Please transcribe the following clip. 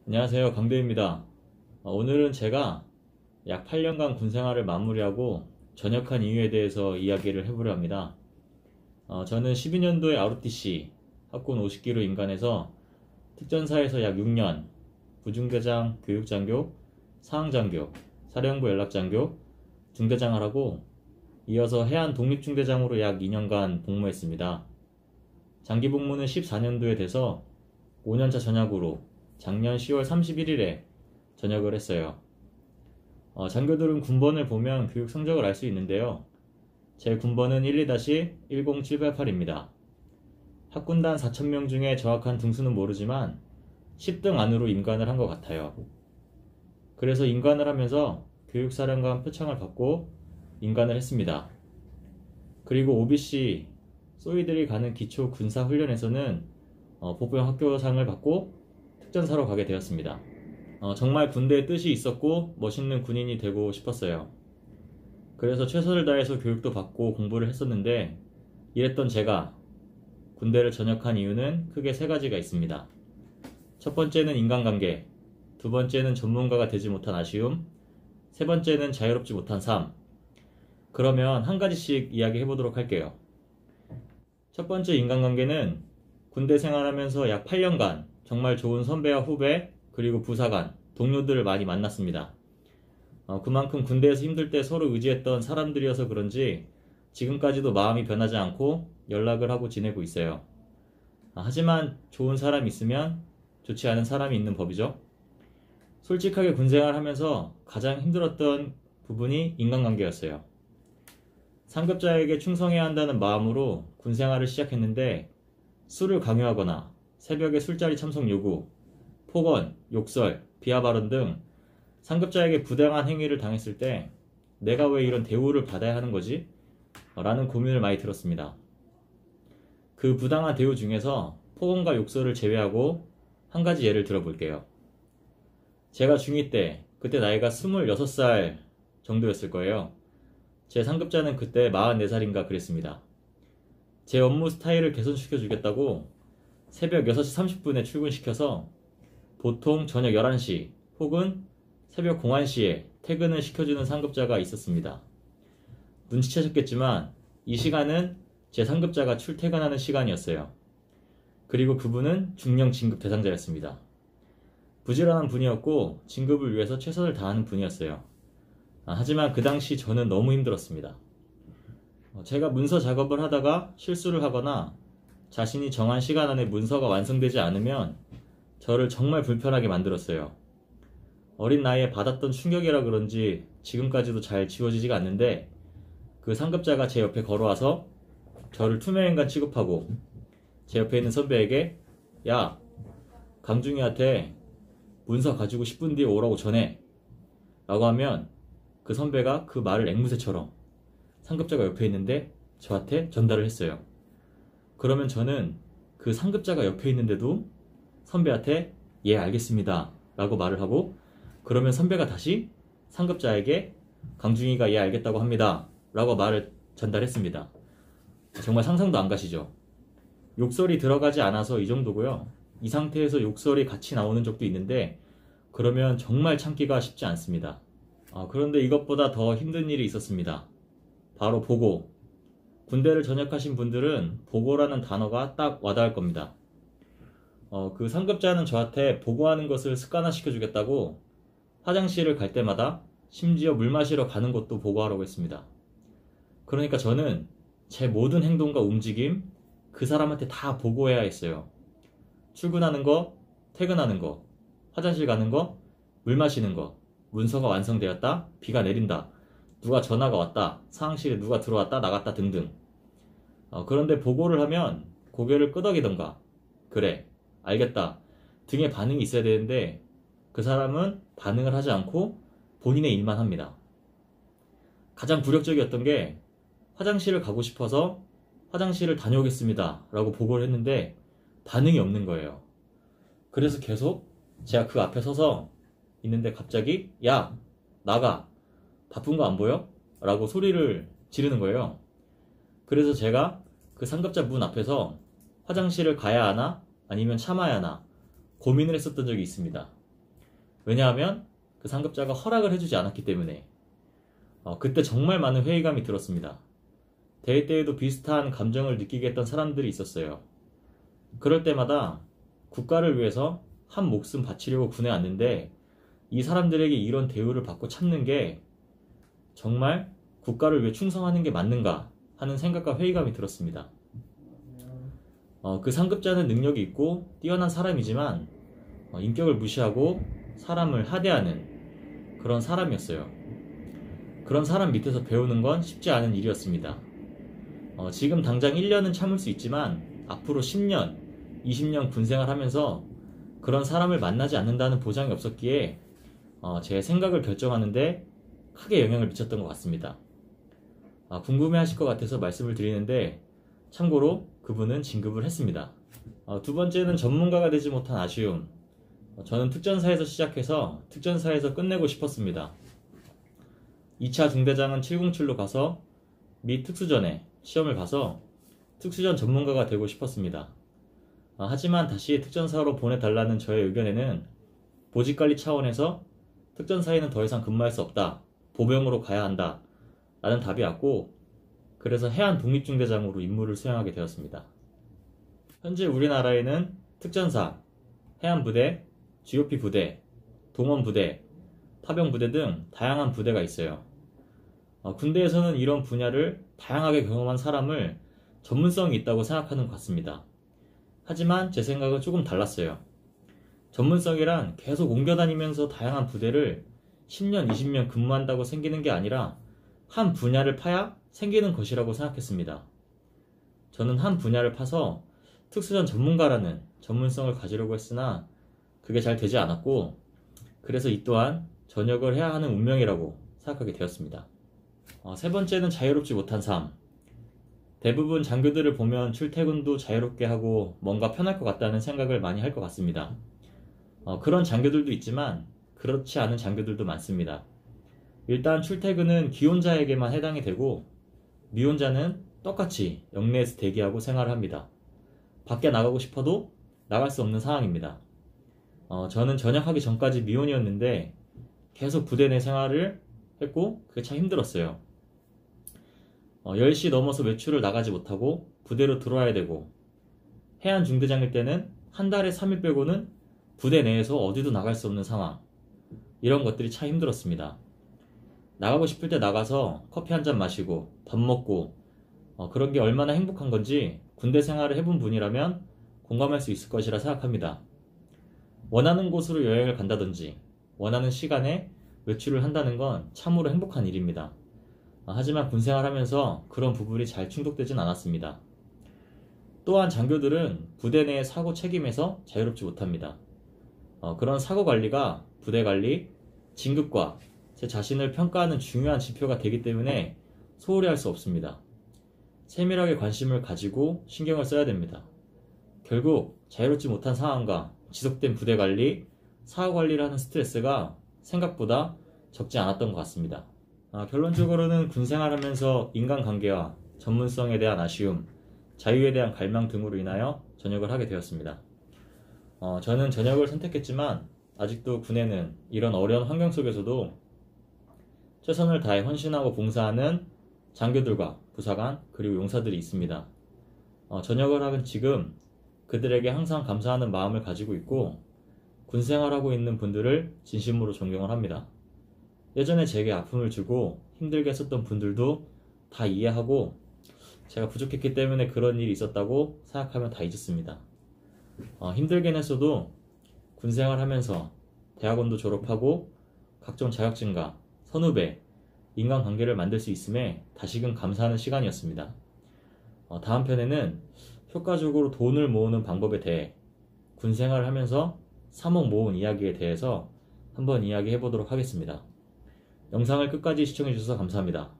안녕하세요, 강대입니다. 오늘은 제가 약 8년간 군생활을 마무리하고 전역한 이유에 대해서 이야기를 해보려 합니다. 저는 12년도에 ROTC 학군 50기로 인간해서 특전사에서 약 6년 부중대장 교육장교, 사항장교, 사령부 연락장교, 중대장을 하고 이어서 해안 독립중대장으로 약 2년간 복무했습니다. 장기 복무는 14년도에 돼서 5년차 전역으로 작년 10월 31일에 전역을 했어요. 장교들은 군번을 보면 교육 성적을 알 수 있는데요. 제 군번은 12-10788입니다. 학군단 4,000명 중에 정확한 등수는 모르지만 10등 안으로 임관을 한 것 같아요. 그래서 임관을 하면서 교육사령관 표창을 받고 임관을 했습니다. 그리고 OBC 쏘이들이 가는 기초 군사 훈련에서는 복부형 학교상을 받고 특전사로 가게 되었습니다. 정말 군대에 뜻이 있었고 멋있는 군인이 되고 싶었어요. 그래서 최선을 다해서 교육도 받고 공부를 했었는데 이랬던 제가 군대를 전역한 이유는 크게 세 가지가 있습니다. 첫 번째는 인간관계, 두 번째는 전문가가 되지 못한 아쉬움, 세 번째는 자유롭지 못한 삶. 그러면 한 가지씩 이야기해 보도록 할게요. 첫 번째 인간관계는 군대 생활하면서 약 8년간 정말 좋은 선배와 후배, 그리고 부사관, 동료들을 많이 만났습니다. 그만큼 군대에서 힘들 때 서로 의지했던 사람들이어서 그런지 지금까지도 마음이 변하지 않고 연락을 하고 지내고 있어요. 하지만 좋은 사람이 있으면 좋지 않은 사람이 있는 법이죠. 솔직하게 군생활 하면서 가장 힘들었던 부분이 인간관계였어요. 상급자에게 충성해야 한다는 마음으로 군생활을 시작했는데 술을 강요하거나 새벽에 술자리 참석 요구, 폭언, 욕설, 비하 발언 등 상급자에게 부당한 행위를 당했을 때 내가 왜 이런 대우를 받아야 하는 거지? 라는 고민을 많이 들었습니다. 그 부당한 대우 중에서 폭언과 욕설을 제외하고 한 가지 예를 들어볼게요. 제가 중2 때, 그때 나이가 26살 정도였을 거예요. 제 상급자는 그때 44살인가 그랬습니다. 제 업무 스타일을 개선시켜 주겠다고 새벽 6시 30분에 출근시켜서 보통 저녁 11시 혹은 새벽 01시에 퇴근을 시켜주는 상급자가 있었습니다. 눈치채셨겠지만 이 시간은 제 상급자가 출퇴근하는 시간이었어요. 그리고 그분은 중령 진급 대상자였습니다. 부지런한 분이었고 진급을 위해서 최선을 다하는 분이었어요. 하지만 그 당시 저는 너무 힘들었습니다. 제가 문서 작업을 하다가 실수를 하거나 자신이 정한 시간 안에 문서가 완성되지 않으면 저를 정말 불편하게 만들었어요. 어린 나이에 받았던 충격이라 그런지 지금까지도 잘 지워지지가 않는데 그 상급자가 제 옆에 걸어와서 저를 투명인간 취급하고 제 옆에 있는 선배에게 야, 강중이한테 문서 가지고 10분 뒤에 오라고 전해 라고 하면 그 선배가 그 말을 앵무새처럼 상급자가 옆에 있는데 저한테 전달을 했어요. 그러면 저는 그 상급자가 옆에 있는데도 선배한테 예 알겠습니다 라고 말을 하고 그러면 선배가 다시 상급자에게 강중이가 예 알겠다고 합니다 라고 말을 전달했습니다. 정말 상상도 안 가시죠? 욕설이 들어가지 않아서 이 정도고요. 이 상태에서 욕설이 같이 나오는 적도 있는데 그러면 정말 참기가 쉽지 않습니다. 그런데 이것보다 더 힘든 일이 있었습니다. 바로 보고. 군대를 전역하신 분들은 보고라는 단어가 딱 와닿을 겁니다. 그 상급자는 저한테 보고하는 것을 습관화시켜 주겠다고 화장실을 갈 때마다 심지어 물 마시러 가는 것도 보고하라고 했습니다. 그러니까 저는 제 모든 행동과 움직임 그 사람한테 다 보고해야 했어요. 출근하는 거, 퇴근하는 거, 화장실 가는 거, 물 마시는 거, 문서가 완성되었다, 비가 내린다, 누가 전화가 왔다, 사항실에 누가 들어왔다, 나갔다 등등. 그런데 보고를 하면 고개를 끄덕이던가 그래, 알겠다 등의 반응이 있어야 되는데 그 사람은 반응을 하지 않고 본인의 일만 합니다. 가장 굴욕적이었던 게 화장실을 가고 싶어서 화장실을 다녀오겠습니다 라고 보고를 했는데 반응이 없는 거예요. 그래서 계속 제가 그 앞에 서서 있는데 갑자기 야 나가 바쁜 거 안 보여? 라고 소리를 지르는 거예요. 그래서 제가 그 상급자 문 앞에서 화장실을 가야 하나 아니면 참아야 하나 고민을 했었던 적이 있습니다. 왜냐하면 그 상급자가 허락을 해주지 않았기 때문에. 그때 정말 많은 회의감이 들었습니다. 대회 때에도 비슷한 감정을 느끼게 했던 사람들이 있었어요. 그럴 때마다 국가를 위해서 한 목숨 바치려고 군에 왔는데 이 사람들에게 이런 대우를 받고 참는 게 정말 국가를 위해 충성하는 게 맞는가 하는 생각과 회의감이 들었습니다. 그 상급자는 능력이 있고 뛰어난 사람이지만 인격을 무시하고 사람을 하대하는 그런 사람이었어요. 그런 사람 밑에서 배우는 건 쉽지 않은 일이었습니다. 지금 당장 1년은 참을 수 있지만 앞으로 10년, 20년 군생활 하면서 그런 사람을 만나지 않는다는 보장이 없었기에 제 생각을 결정하는데 크게 영향을 미쳤던 것 같습니다. 궁금해하실 것 같아서 말씀을 드리는데 참고로 그분은 진급을 했습니다. 두 번째는 전문가가 되지 못한 아쉬움. 저는 특전사에서 시작해서 특전사에서 끝내고 싶었습니다. 2차 중대장은 707로 가서 미 특수전에 시험을 봐서 특수전 전문가가 되고 싶었습니다. 하지만 다시 특전사로 보내달라는 저의 의견에는 보직관리 차원에서 특전사에는 더 이상 근무할 수 없다. 보병으로 가야 한다. 라는 답이 왔고 그래서 해안 독립중대장으로 임무를 수행하게 되었습니다. 현재 우리나라에는 특전사, 해안부대, GOP 부대, 동원부대, 파병부대 등 다양한 부대가 있어요. 군대에서는 이런 분야를 다양하게 경험한 사람을 전문성이 있다고 생각하는 것 같습니다. 하지만 제 생각은 조금 달랐어요. 전문성이란 계속 옮겨다니면서 다양한 부대를 10년, 20년 근무한다고 생기는 게 아니라 한 분야를 파야 생기는 것이라고 생각했습니다. 저는 한 분야를 파서 특수전 전문가라는 전문성을 가지려고 했으나 그게 잘 되지 않았고 그래서 이 또한 전역을 해야 하는 운명이라고 생각하게 되었습니다. 세 번째는 자유롭지 못한 삶. 대부분 장교들을 보면 출퇴근도 자유롭게 하고 뭔가 편할 것 같다는 생각을 많이 할 것 같습니다. 그런 장교들도 있지만 그렇지 않은 장교들도 많습니다. 일단 출퇴근은 기혼자에게만 해당이 되고 미혼자는 똑같이 영내에서 대기하고 생활을 합니다. 밖에 나가고 싶어도 나갈 수 없는 상황입니다. 저는 전역하기 전까지 미혼이었는데 계속 부대 내 생활을 했고 그게 참 힘들었어요. 10시 넘어서 외출을 나가지 못하고 부대로 들어와야 되고 해안 중대장일 때는 한 달에 3일 빼고는 부대 내에서 어디도 나갈 수 없는 상황. 이런 것들이 참 힘들었습니다. 나가고 싶을 때 나가서 커피 한 잔 마시고 밥 먹고 그런 게 얼마나 행복한 건지 군대 생활을 해본 분이라면 공감할 수 있을 것이라 생각합니다. 원하는 곳으로 여행을 간다든지 원하는 시간에 외출을 한다는 건 참으로 행복한 일입니다. 하지만 군생활 하면서 그런 부분이 잘 충족되진 않았습니다. 또한 장교들은 부대 내의 사고 책임에서 자유롭지 못합니다. 그런 사고 관리가 부대 관리, 진급과 제 자신을 평가하는 중요한 지표가 되기 때문에 소홀히 할 수 없습니다. 세밀하게 관심을 가지고 신경을 써야 됩니다. 결국 자유롭지 못한 상황과 지속된 부대 관리, 사고 관리를 하는 스트레스가 생각보다 적지 않았던 것 같습니다. 결론적으로는 군생활하면서 인간관계와 전문성에 대한 아쉬움, 자유에 대한 갈망 등으로 인하여 전역을 하게 되었습니다. 저는 전역을 선택했지만 아직도 군에는 이런 어려운 환경 속에서도 최선을 다해 헌신하고 봉사하는 장교들과 부사관 그리고 용사들이 있습니다. 전역을 하는 지금 그들에게 항상 감사하는 마음을 가지고 있고 군생활하고 있는 분들을 진심으로 존경을 합니다. 예전에 제게 아픔을 주고 힘들게 했었던 분들도 다 이해하고 제가 부족했기 때문에 그런 일이 있었다고 생각하면 다 잊었습니다. 힘들긴 했어도 군생활 하면서 대학원도 졸업하고 각종 자격증과 선후배, 인간관계를 만들 수 있음에 다시금 감사하는 시간이었습니다. 다음 편에는 효과적으로 돈을 모으는 방법에 대해 군생활을 하면서 3억 모은 이야기에 대해서 한번 이야기해 보도록 하겠습니다. 영상을 끝까지 시청해 주셔서 감사합니다.